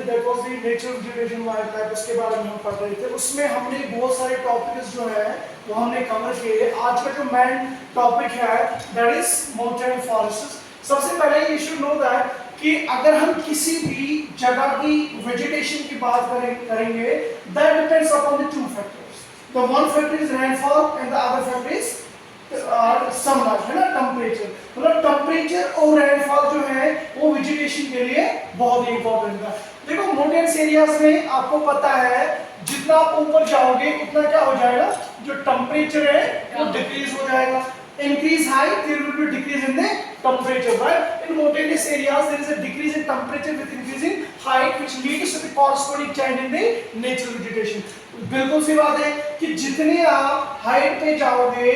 That was the natural vegetation wild life, उसके बारे में हम पढ़ रहे थे। उसमें हमने बहुत सारे टॉपिक्स जो है वो हमने कवर किए। आज का जो मेन टॉपिक है दैट इज माउंटेन फॉरेस्ट। सबसे पहले यू शुड नो दैट कि अगर हम किसी भी जगह की वेजिटेशन की बात करेंगे that depends upon the two factors. The one factor is rainfall and the other factor is sunlight, है ना, टेम्परेचर। मतलब टेम्परेचर और रेनफॉल जो है वो वेजिटेशन के लिए बहुत ही इंपॉर्टेंट है। देखो माउंटेन्स एरियाज में आपको पता है जितना आप ऊपर जाओगे उतना क्या हो जाएगा, जो टेम्परेचर है वो डिक्रीज हो जाएगा। Increase height, there will be decrease in the temperature, right? In mountainous areas, there is a decrease in temperature with increasing height, which leads to the corresponding change in the natural vegetation. बिल्कुल सी बात है कि जितने आप height पे जाओगे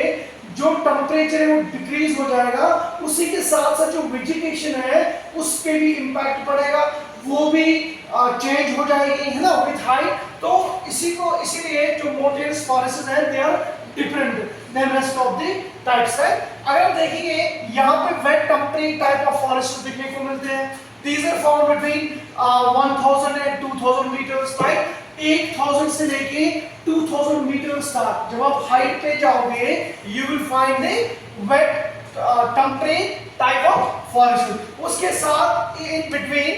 जो temperature है वो डिक्रीज हो जाएगा, उसी के साथ साथ जो वेजिटेशन है उस पे भी इम्पैक्ट पड़ेगा, वो भी चेंज हो जाएगी, है ना, विद हाइट। तो इसीलिए जो माउंटेन्स फॉरेस्ट है they are different then rest of the types है। अगर देखेंगे यहाँ पे wet temperate type of forest देखने को मिलते हैं। These are found between 1000 and 2000 meters, right? 1000 से लेके 2000 meters तक जब आप हाइट पे जाओगे you will find the wet temperate type of forest। उसके साथ in between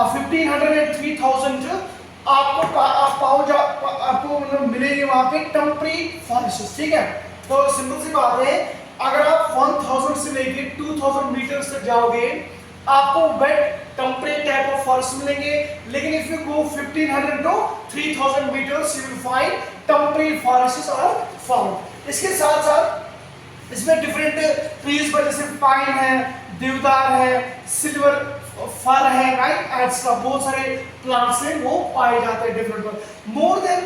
1500 and 3000 आपको मतलब मिलेंगे वहां पे टेम्परेट फॉरेस्ट, ठीक है। तो सिंपल सी बात है, अगर आप 1000 से लेके 2000 मीटर तक जाओगे आपको wet temperate type of forest मिलेंगे, लेकिन if you go 1500 to 3000 metres you will find temperate forests are found. इसके साथ साथ इसमें डिफरेंट ट्रीज पर जैसे पाइन है, देवदार है, सिल्वर फर है, राइट, एक्स्ट्रा बहुत सारे प्लांट्स हैं वो पाए जाते हैं डिफरेंट पर। मोर देन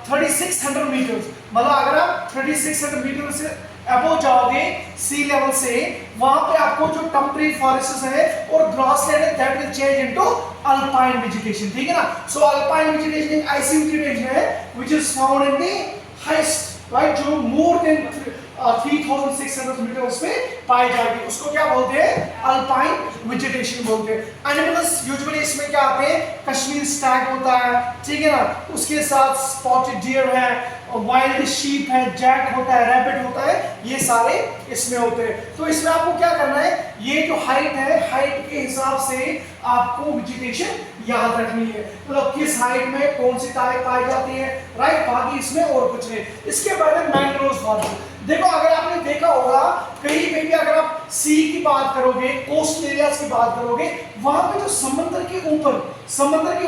3600 मीटर्स, मतलब अगर आप 3600 मीटर से अबव जाओगे सी लेवल से, वहां पे आपको जो टेम्परेट फॉरेस्ट है और ग्रासलैंड है that will change into alpine vegetation, ठीक है ना। सो अल्पाइन वेजिटेशन एक ऐसी वेजिटेशन है which is found in the highest, right, जो मोर देन 3600 मीटर्स पे पाई जाएगी, उसको क्या बोलते हैं, अल्पाइन वेजिटेशन बोलते हैं। एनिमल्स यूजुअली इसमें क्या आते हैं, कश्मीर स्टैग होता है, ठीक है ना, उसके साथ स्पॉटेड डियर है, वाइल्ड शीप है, जैक होता है, रैबिट होता है, ये सारे इसमें होते हैं। तो इसमें आपको क्या करना है, ये जो हाइट है हाइट के हिसाब से आपको वेजिटेशन याद रखनी है, मतलब किस हाइट में कौन सी टाइप पाई जाती है, राइट, बाकी इसमें और कुछ नहीं। इसके बाद में मैंग्रोव फॉरेस्ट। देखो अगर आपने देखा होगा कहीं पे भी अगर आप सी की बात करोगे, कोस्ट एरियाज की बात करोगे, वहां पे जो समंदर के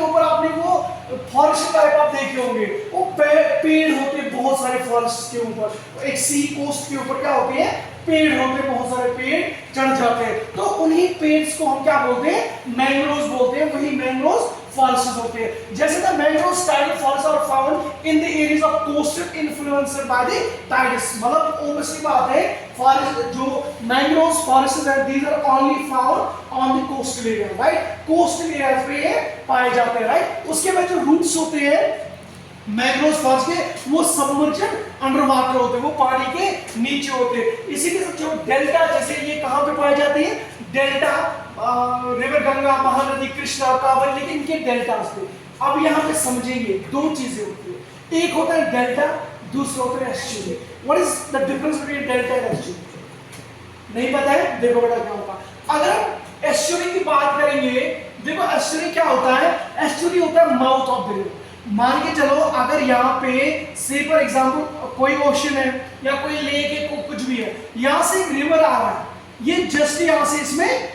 ऊपर आपने वो फॉरेस्ट टाइप आप देखे होंगे, वो पेड़ होते बहुत सारे फॉरेस्ट के ऊपर। एक सी कोस्ट के ऊपर क्या होते हैं, पेड़ होते, बहुत सारे पेड़ चढ़ जाते हैं, तो उन्हीं पेड्स को हम क्या बोलते हैं, मैंग्रोव्स बोलते हैं, वही मैंग्रोव्स फॉरेस्ट होते हैं। जैसे the mangrove style forest are found in the areas of coastal influenced by the tides, मतलब ऑब्वियसली बात है फॉरेस्ट जो मैंग्रोव फॉरेस्ट है these are only found on the coastal area, right, coastal areas पे ये पाए जाते हैं, राइट। उसके बाद जो रूट्स होते हैं मैंग्रोव फॉरेस्ट के वो सबमर्ज्ड अंडर वाटर होते हैं, वो पानी के नीचे होते हैं। इसी के साथ जो डेल्टा, जैसे ये कहां पे पाए जाते हैं, डेल्टा रिवर गंगा, महानदी, कृष्णा, कावेरी, लेकिन इनके डेल्टास पे। अब यहाँ पे समझेंगे दो चीजें होती है, एक होता है डेल्टा, दूसरा होता है estuary. What is the difference between delta and estuary, नहीं पता है, देखो बेटा क्या होगा। अगर हम एस्चुरी की बात करेंगे, देखो एस्चुरी क्या होता है, एस्चुरी होता है माउथ ऑफ द रिवर। मान के चलो अगर यहाँ पे से फॉर एग्जाम्पल कोई ओशन है या कोई लेक है, कुछ भी है, यहाँ से एक रिवर आ रहा है, ये जस्ट यहाँ से इसमें,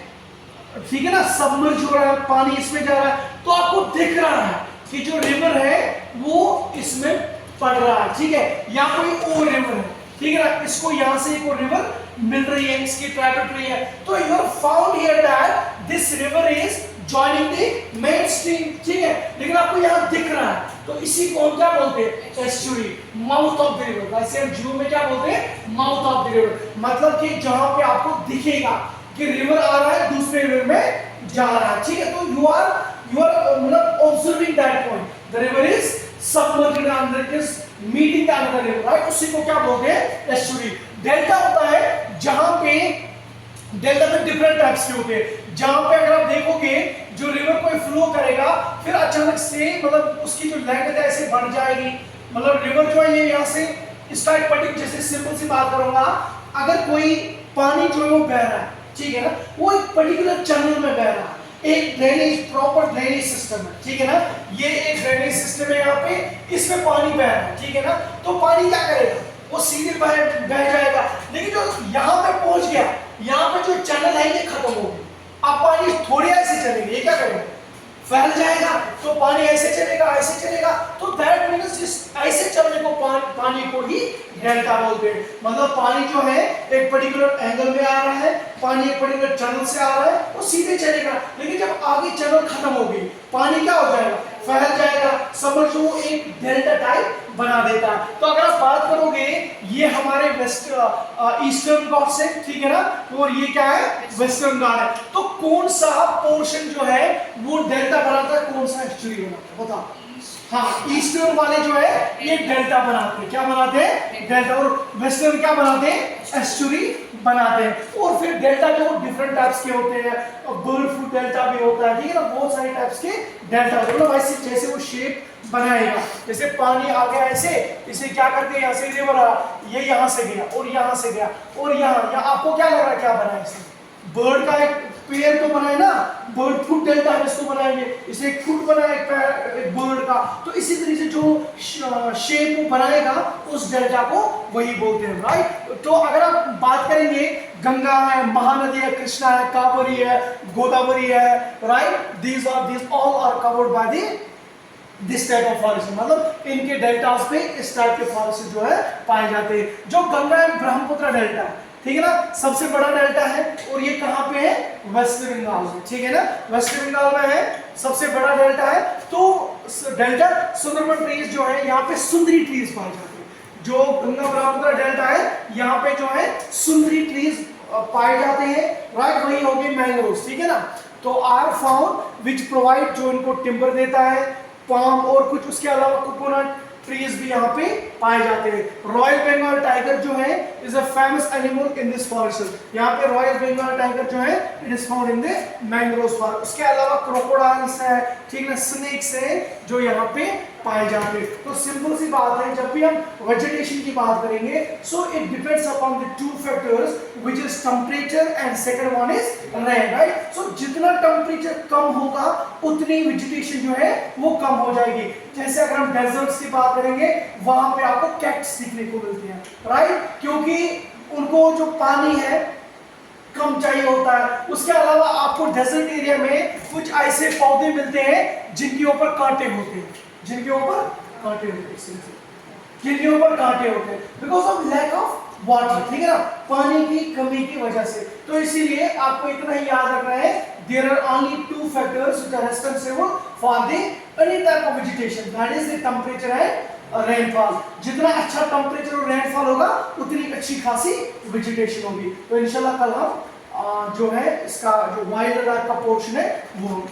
ठीक है ना, सबमर्ज हो रहा है, पानी इसमें जा रहा है, तो आपको दिख रहा है कि जो रिवर है वो इसमें पड़ रहा है, ठीक है, या कोई और रिवर है, ठीक है ना, इसको यहाँ से एक और रिवर मिल रही है, इसकी ट्राइब्यूटरी है, तो you are found here that this river is joining the main stream, ठीक है, लेकिन आपको यहाँ दिख रहा है, तो इसी को हम क्या बोलते हैं, estuary, mouth of the river. वैसे हम जू में क्या बोलते हैं, माउथ ऑफ द रिवर, मतलब कि जहां पे आपको दिखेगा कि रिवर आ रहा है दूसरे रिवर में जा रहा है, ठीक है, तो यू आर मतलब observing that point, the river is submerged under it is meeting the another river, right, उसी को क्या बोलते हैं, एस्चुरी। डेल्टा होता है जहां पे डेल्टा में डिफरेंट टाइप्स के होते हैं, जहां पे अगर आप देखोगे जो रिवर कोई फ्लो करेगा फिर अचानक से मतलब उसकी जो लेंथ है ऐसे बढ़ जाएगी, मतलब रिवर जो है ये यहाँ से इसका एक पर्टिकुलर, जैसे सिंपल सी बात करूंगा, अगर कोई पानी जो है वो बह रहा है, ठीक है ना, वो एक पर्टिकुलर चैनल में बह रहा है, एक ड्रेनेज, प्रॉपर ड्रेनेज सिस्टम है, ठीक है ना, ये एक ड्रेनेज सिस्टम है, यहाँ पे इसमें पानी बह रहा है, ठीक है ना, तो पानी क्या करेगा, वो सीधे बह जाएगा, लेकिन जो यहाँ पे पहुंच गया, यहाँ पे जो चैनल है ये खत्म हो गया, अब पानी थोड़ी ऐसे चलेगा, ये क्या करेगा, फैल जाएगा, तो पानी ऐसे चलेगा, तो दैट मींस ऐसे चलने को पानी को ही डेल्टा बोलते हैं। मतलब पानी जो है एक पर्टिकुलर एंगल में आ रहा है, पानी एक पर्टिकुलर चैनल से आ रहा है, वो सीधे चलेगा, लेकिन जब आगे चैनल खत्म हो गई, पानी क्या हो जाएगा, फैल जाएगा, समझो वो एक डेल्टा टाइप बना देता है। तो अगर आप बात करोगे ये हमारे वेस्ट ईस्टर्न घाट से, ठीक है ना, और ये क्या है, वेस्टर्न घाट है, तो कौन सा पोर्शन जो है वो डेल्टा बनाता है, कौन सा एस्चुरी बनाता है, बताओ। हाँ, ईस्टर्न वाले जो है ये डेल्टा बनाते हैं, क्या बनाते हैं, डेल्टा, और वेस्टर्न क्या बनाते हैं, एस्चुरी बनाते हैं। और फिर डेल्टा जो डिफरेंट टाइप्स के होते हैं, बर्ड फ्लू डेल्टा भी होता है, ठीक है ना, बहुत सारे टाइप्स के डेल्टा होते हैं, मतलब ऐसे जैसे वो शेप बनाएगा, जैसे पानी आ गया ऐसे, इसे क्या करते हैं, यहाँ से रिवर आ, ये यहाँ से गया और यहाँ से गया और यहाँ आपको क्या लग रहा है, क्या बना है इसमें, बर्ड का एक पेयर तो बनाए ना, बर्ड फुट डेल्टा हम इसको बनाएंगे, इसे एक फुट बना एक बर्ड का, तो इसी तरीके से जो शेप वो बनाएगा उस डेल्टा को वही बोलते हैं, राइट। तो अगर आप बात करेंगे गंगा है, महानदी है, कृष्णा है, कावेरी है, गोदावरी है, right, these all are covered by this type of forest, मतलब इनके डेल्टास पे इस टाइप के फॉरेस्ट जो है पाए जाते हैं। जो गंगा एंड ब्रह्मपुत्र डेल्टा है, ठीक है ना, सबसे बड़ा डेल्टा है, और ये कहाँ पे है, वेस्ट बंगाल में, ठीक है ना, वेस्ट बंगाल में है, सबसे बड़ा डेल्टा है। तो डेल्टा सुंदरबन ट्रीज जो है यहाँ पे सुंदरी ट्रीज पाए जाते हैं, जो गंगा ब्रह्मपुत्र डेल्टा है यहाँ पे जो है सुंदरी ट्रीज पाए जाते हैं, राइट, वही होगी मैंग्रोव्स, ठीक है ना। तो आर फाउंड विच प्रोवाइड, जो इनको टिम्बर देता है, पाम और कुछ उसके अलावा कोकोनट ट्रीज भी यहाँ पे पाए जाते हैं। रॉयल बंगाल टाइगर जो है is a famous animal in this forest, यहाँ पे रॉयल बंगाल टाइगर जो है it is found in the mangrove forest. उसके अलावा क्रोकोडाइल्स है, ठीक है, स्नेक्स है जो यहाँ पे पाए जाते हैं। तो सिंपल सी बात है, जब भी हम वेजिटेशन की बात करेंगे, so it depends upon the two factors which is temperature and second one is rain, right. So जितना टेंपरेचर कम होगा उतनी वेजिटेशन जो है वो कम हो जाएगी। जैसे अगर हम डेजर्ट्स की बात करेंगे, वहां पे आपको कैक्टस दिखने को मिलते हैं, राइट, क्योंकि उनको जो पानी है कम चाहिए होता है। उसके अलावा आपको डेजर्ट एरिया में कुछ ऐसे पौधे मिलते हैं जिनके ऊपर कांटे होते हैं, जिनके ऊपर कांटे होते हैं, because of lack of water, ठीक है ना, पानी की कमी की वजह से। तो इसीलिए आपको इतना ही याद रखना है, there are only two factors which are responsible for the any type of vegetation, that is the temperature and rainfall. जितना अच्छा टेंपरेचर और रेनफॉल होगा उतनी अच्छी खासी वेजिटेशन होगी। तो इंशाल्लाह कल हम जो है इसका जो वाइल्ड लाइफ का पोर्शन है वो